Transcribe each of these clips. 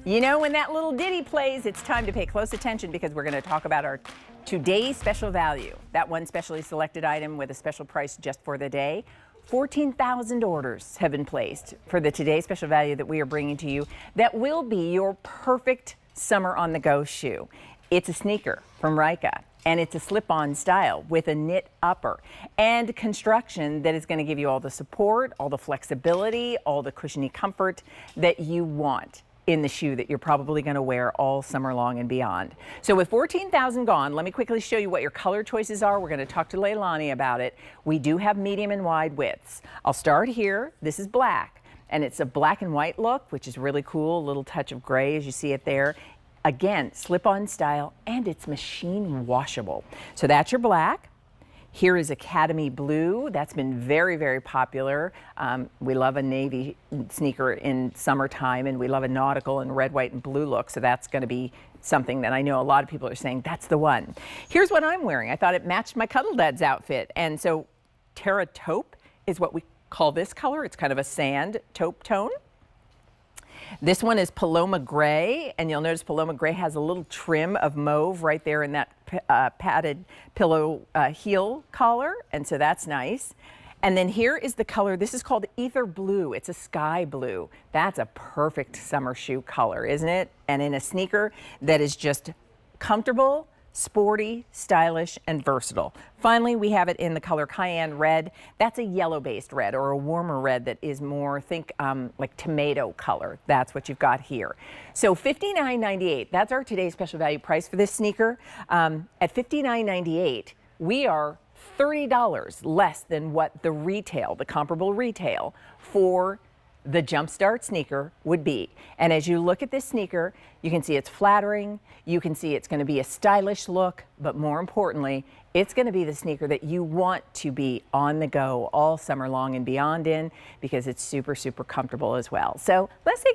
You know, when that little ditty plays, it's time to pay close attention because we're going to talk about our today's special value. That one specially selected item with a special price just for the day. 14,000 orders have been placed for the today's special value that we are bringing to you that will be your perfect summer on the go shoe. It's a sneaker from Ryka, and it's a slip-on style with a knit upper and construction that is going to give you all the support, all the flexibility, all the cushiony comfort that you want in the shoe that you're probably going to wear all summer long and beyond. So with 14,000 gone, let me quickly show you what your color choices are. We're going to talk to Leilani about it. We do have medium and wide widths. I'll start here. This is black, and it's a black and white look, which is really cool. A little touch of gray as you see it there. Again, slip-on style, and it's machine washable. So that's your black. Here is Academy Blue. That's been very, very popular. We love a navy sneaker in summertime, and we love a nautical and red, white, and blue look. So that's going to be something that I know a lot of people are saying, that's the one. Here's what I'm wearing. I thought it matched my Cuddle Dads outfit. And so Terra Taupe is what we call this color. It's kind of a sand taupe tone. This one is Paloma Gray, and you'll notice Paloma Gray has a little trim of mauve right there in that padded pillow heel collar, and so that's nice. And then here is the color. This is called Ether Blue. It's a sky blue. That's a perfect summer shoe color, isn't it? And in a sneaker that is just comfortable, sporty, stylish, and versatile. Finally, we have it in the color Cayenne Red. That's a yellow-based red, or a warmer red that is more, think like tomato color. That's what you've got here. So $59.98, that's our today's special value price for this sneaker. At $59.98, we are $30 less than what the retail, the comparable retail for the Jumpstart sneaker would be. And as you look at this sneaker, you can see it's flattering, you can see it's going to be a stylish look, but more importantly, it's going to be the sneaker that you want to be on the go all summer long and beyond in, because it's super, super comfortable as well. So let's say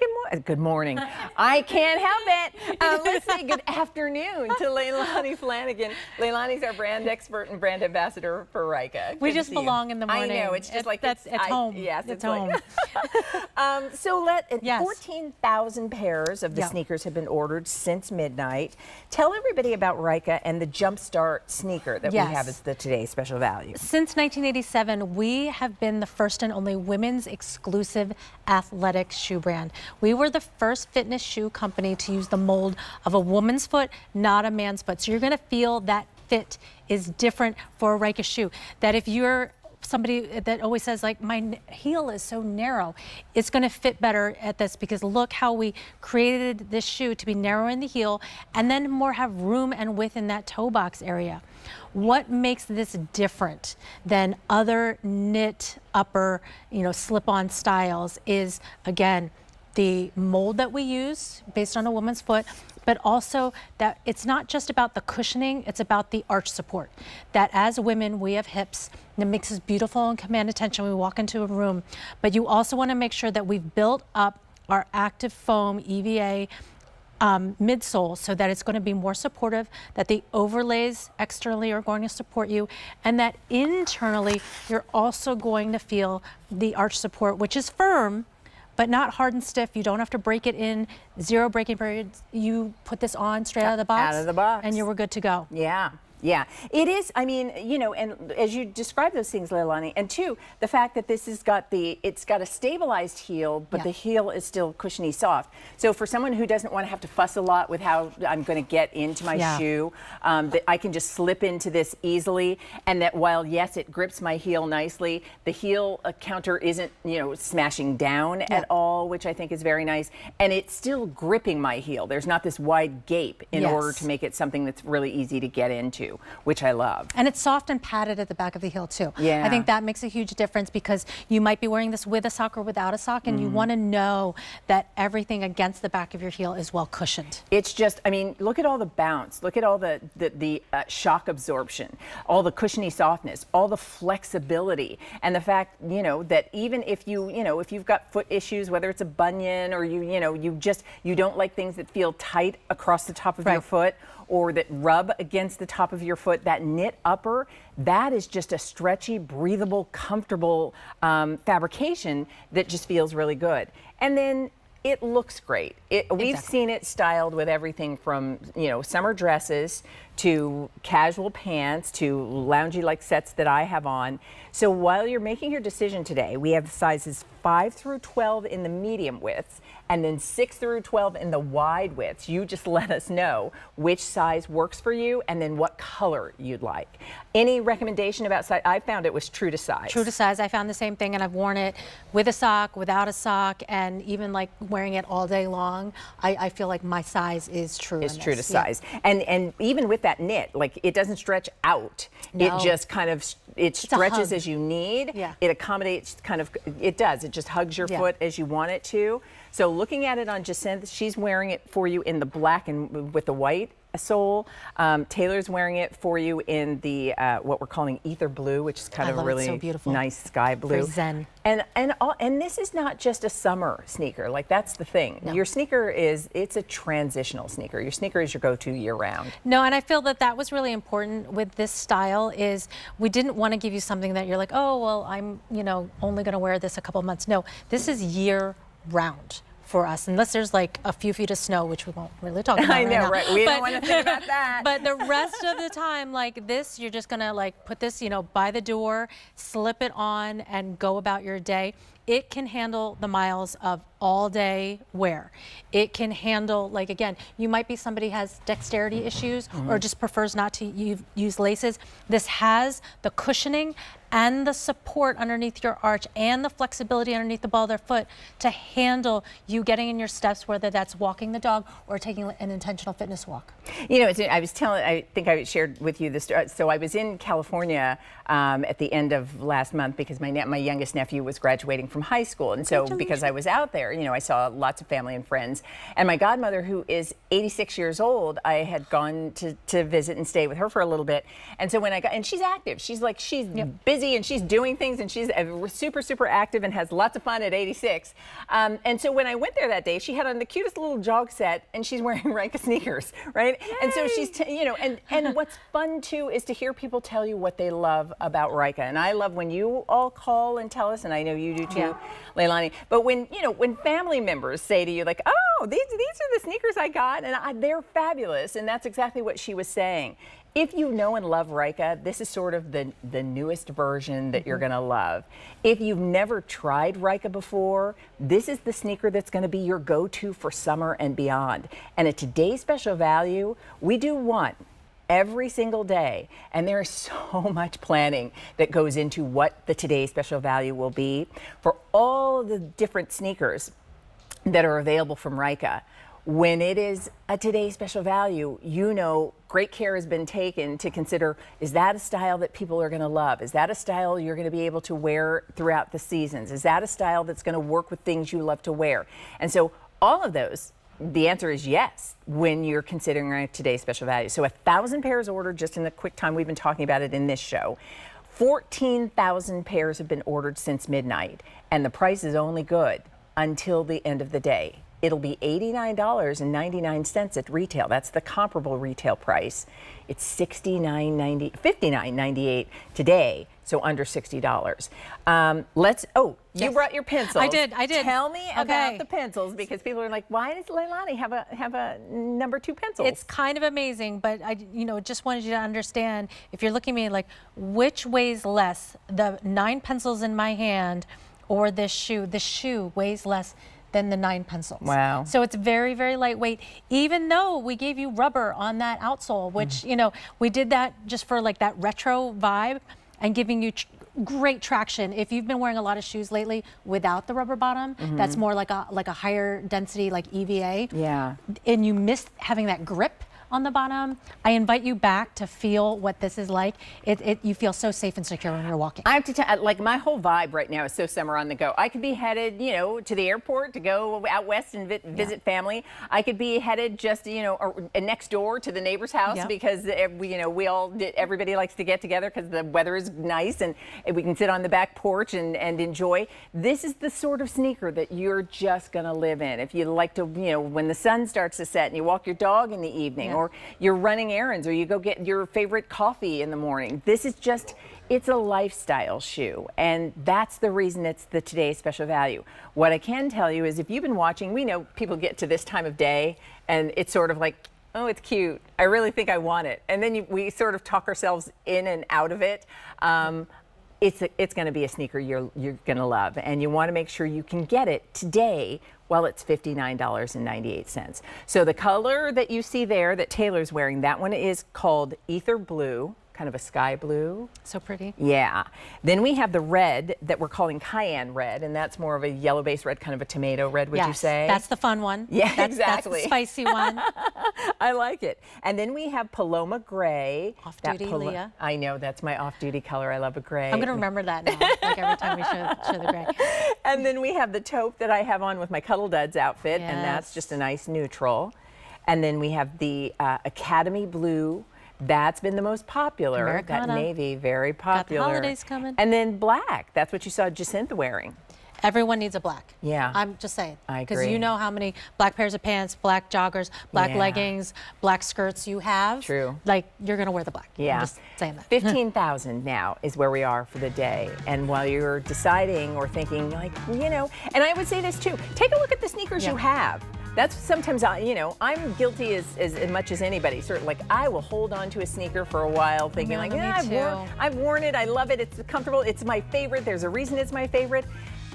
good morning. I can't help it. Let's say good afternoon to Leilani Flanagan. Leilani's our brand expert and brand ambassador for Ryka. We just belong in the morning. I know, it's just like it's home. Yes, it's home. Like, so 14,000 pairs of the sneakers have been ordered since midnight. Tell everybody about Ryka and the Jumpstart sneaker that we have as the today's special value. Since 1987, we have been the first and only women's exclusive athletic shoe brand. We were the first fitness shoe company to use the mold of a woman's foot, not a man's foot. So you're going to feel that fit is different for a Ryka shoe. That if you're somebody that always says, like, my heel is so narrow, it's going to fit better at this, because look how we created this shoe to be narrow in the heel and then more have room and width in that toe box area. What makes this different than other knit upper, slip-on styles is, again, the mold that we use based on a woman's foot, but also that it's not just about the cushioning, it's about the arch support. That as women, we have hips that makes us beautiful and command attention when we walk into a room. But you also want to make sure that we've built up our ACTIVfoam EVA midsole so that it's going to be more supportive, that the overlays externally are going to support you, and that internally you're also going to feel the arch support, which is firm, but not hard and stiff. You don't have to break it in, zero breaking periods. You put this on straight out of the box. Out of the box. And you were good to go. Yeah. Yeah, it is. I mean, and as you describe those things, Leilani, and two, the fact that this has got it's got a stabilized heel, but the heel is still cushiony soft. So for someone who doesn't want to have to fuss a lot with how I'm going to get into my shoe, that I can just slip into this easily, and that while yes, it grips my heel nicely, the heel counter isn't, smashing down at all, which I think is very nice, and it's still gripping my heel. There's not this wide gape in order to make it something that's really easy to get into, which I love. And it's soft and padded at the back of the heel too. Yeah. I think that makes a huge difference, because you might be wearing this with a sock or without a sock, and you want to know that everything against the back of your heel is well cushioned. It's just, I mean, look at all the bounce, look at all the shock absorption, all the cushiony softness, all the flexibility, and the fact, that even if if you've got foot issues, whether it's a bunion or you don't like things that feel tight across the top of your foot, or that rub against the top of your foot, that knit upper, that is just a stretchy, breathable, comfortable fabrication that just feels really good. And then it looks great. We've seen it styled with everything from, summer dresses to casual pants to loungy like sets that I have on. So while you're making your decision today, we have sizes 5 through 12 in the medium widths and then 6 through 12 in the wide widths. You just let us know which size works for you and then what color you'd like. Any recommendation about size? I found it was true to size. True to size. I found the same thing, and I've worn it with a sock, without a sock, and even like wearing it all day long. I feel like my size is true. It's true to size. And even with that knit, like it doesn't stretch out. No. It just kind of, it stretches as you need. Yeah. It accommodates it does. It just hugs your foot as you want it to. So looking at it on Jacinth, she's wearing it for you in the black and with the white sole. Taylor's wearing it for you in the what we're calling ether blue, which is kind of a really nice sky blue. Very zen. And this is not just a summer sneaker. Like that's the thing. No. Your sneaker it's a transitional sneaker. Your sneaker is your go-to year round. No, and I feel that was really important with this style. Is we didn't want to give you something that you're like, oh well, I'm only going to wear this a couple months. No, this is year round for us, unless there's like a few feet of snow, which we won't really talk about. I know, right now. right? We don't want to think about that. But the rest of the time, like this, you're just gonna like put this, by the door, slip it on, and go about your day. It can handle the miles of all day wear. It can handle, like again, you might be somebody who has dexterity issues or just prefers not to use laces. This has the cushioning and the support underneath your arch and the flexibility underneath the ball of their foot to handle you getting in your steps, whether that's walking the dog or taking an intentional fitness walk. I think I shared with you this. So I was in California at the end of last month because my youngest nephew was graduating from high school. And so because I was out there, I saw lots of family and friends. And my godmother, who is 86 years old, I had gone to visit and stay with her for a little bit. And so when I got, and she's active, she's busy and she's doing things and she's super, super active and has lots of fun at 86. And so when I went there that day, she had on the cutest little jog set and she's wearing Ryka sneakers, right? Yay! And so she's, and what's fun too is to hear people tell you what they love about Ryka. And I love when you all call and tell us, and I know you do too, Leilani, but when family members say to you like, oh, these are the sneakers I got and they're fabulous. And that's exactly what she was saying. If you know and love Ryka, this is sort of the newest version that you're going to love. If you've never tried Ryka before, this is the sneaker that's going to be your go-to for summer and beyond. And at today's special value, we do one every single day. And there is so much planning that goes into what the today's special value will be for all the different sneakers that are available from Ryka. When it is a today's special value, great care has been taken to consider, is that a style that people are going to love? Is that a style you're going to be able to wear throughout the seasons? Is that a style that's going to work with things you love to wear? And so all of those, the answer is yes when you're considering today's special value. So 1,000 pairs ordered just in the quick time we've been talking about it in this show. 14,000 pairs have been ordered since midnight, and the price is only good until the end of the day. It'll be $89.99 at retail. That's the comparable retail price. It's $59.98 today, so under $60. You brought your pencils. I did. Tell me about the pencils, because people are like, why does Leilani have a number 2 pencil? It's kind of amazing, but I just wanted you to understand, if you're looking at me like, which weighs less, the 9 pencils in my hand or this shoe? The shoe weighs less than the 9 pencils. Wow. So it's very, very lightweight, even though we gave you rubber on that outsole, which, we did that just for like that retro vibe and giving you great traction. If you've been wearing a lot of shoes lately without the rubber bottom, that's more like a higher density, like EVA. Yeah. And you miss having that grip on the bottom, I invite you back to feel what this is like. You feel so safe and secure when you're walking. I have to tell, like, my whole vibe right now is so summer on the go. I could be headed, to the airport to go out west and visit family. I could be headed just, next door to the neighbor's house because everybody likes to get together because the weather is nice and we can sit on the back porch and enjoy. This is the sort of sneaker that you're just gonna live in. If you like to, when the sun starts to set and you walk your dog in the evening, or you're running errands, or you go get your favorite coffee in the morning. This is just, it's a lifestyle shoe, and that's the reason it's the today's special value. What I can tell you is if you've been watching, we know people get to this time of day and it's sort of like, oh, it's cute. I really think I want it. And then we sort of talk ourselves in and out of it. It's going to be a sneaker you're going to love, and you want to make sure you can get it today while it's $59.98. So the color that you see there that Taylor's wearing, that one is called Ether Blue, kind of a sky blue. So pretty. Yeah. Then we have the red that we're calling Cayenne red, and that's more of a yellow-based red, kind of a tomato red, would you say? That's the fun one. Yeah, that's exactly. That's the spicy one. I like it. And then we have Paloma Gray. Off-duty Leah. I know, that's my off-duty color. I love a gray. I'm going to remember that now, like every time we show the gray. And then we have the taupe that I have on with my Cuddle Duds outfit, and that's just a nice neutral. And then we have the Academy Blue. That's been the most popular. Americana. That navy, very popular. Got the holidays coming. And then black. That's what you saw Jacinth wearing. Everyone needs a black. Yeah. I'm just saying. I agree. Because you know how many black pairs of pants, black joggers, black leggings, black skirts you have. True. Like, you're going to wear the black. Yeah. I'm just saying that. 15,000 now is where we are for the day. And while you're deciding or thinking, like, you know, and I would say this too, take a look at the sneakers you have. That's sometimes, I'm guilty as much as anybody. Sort of like, I will hold on to a sneaker for a while thinking like, yeah, I've worn it, I love it, it's comfortable, it's my favorite, there's a reason it's my favorite.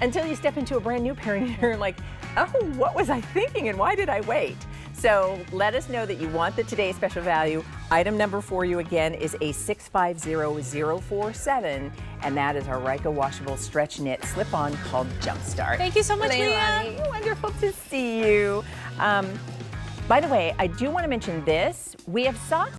Until you step into a brand new pair and you're like, oh, what was I thinking and why did I wait? So let us know that you want the today's special value. Item number for you again is a 650047, and that is our Ryka Washable stretch knit slip-on called Jumpstart. Thank you so much, Leah. Wonderful to see you. By the way, I do want to mention this. We have socks